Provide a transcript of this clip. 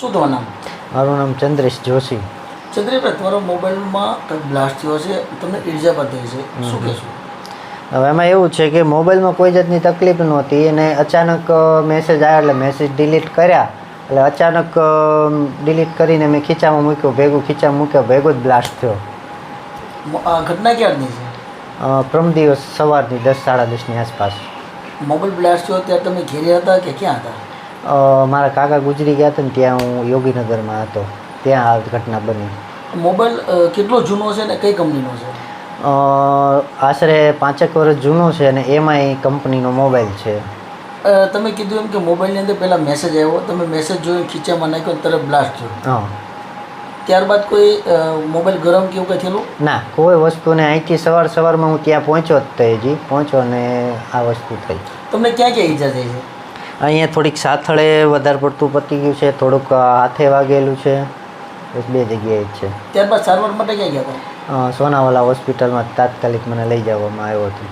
શું તમારું નામ? મારું નામ ચંદ્રેશ જોશી. ચંદ્રેશભાઈ, તમારો મોબાઈલમાં કંઈક બ્લાસ્ટ થયો છે, તમને ઈજા પણ થઈ છે, શું કહેશો? હવે એમાં એવું છે કે મોબાઈલમાં કોઈ જાતની તકલીફ નહોતી અને અચાનક મેસેજ આવ્યા એટલે મેસેજ ડિલીટ કર્યા એટલે અચાનક ડિલીટ કરીને મેં ખીચામાં મૂક્યો, ખીચામાં મૂક્યો ભેગો જ બ્લાસ્ટ થયો. આ ઘટના ક્યારની છે? પ્રમ દિવસ સવારની 10-10:30ની આસપાસ. મોબાઈલ બ્લાસ્ટ થયો ત્યારે તમે ઘેરે હતા કે ક્યાં હતા? મારા કાકા ગુજરી ગયા હતા ને ત્યાં હું યોગીનગરમાં હતો, ત્યાં આ ઘટના બની. મોબાઈલ કેટલો જૂનો છે ને કઈ કંપનીનો છે? આશરે 5 વર્ષ જૂનો છે અને એમાંય કંપનીનો મોબાઈલ છે. તમે કીધું એમ કે મોબાઈલની અંદર પહેલાં મેસેજ આવ્યો, તમે મેસેજ જોઈને ખીચામાં નાખ્યો તરત બ્લાસ્ટ થયો. હા. ત્યારબાદ કોઈ મોબાઈલ ગરમ કે એવું કંઈ થયેલું? ના, કોઈ વસ્તુ નહીં. અહીંથી સવારમાં હું ત્યાં પહોંચ્યો જ તો હજી પહોંચ્યો અને આ વસ્તુ થઈ. તમને ક્યાં ક્યાં ઈજા થઈ છે? અહીંયા થોડીક સાથળે વધારે પડતું પતી ગયું છે, થોડુંક હાથે વાગેલું છે, બસ 2 જગ્યાએ જ છે. ત્યારબાદ સારવાર માટે ક્યાં ગયા હતા? સોનાવાલા હોસ્પિટલમાં તાત્કાલિક મને લઈ જવામાં આવ્યો હતો.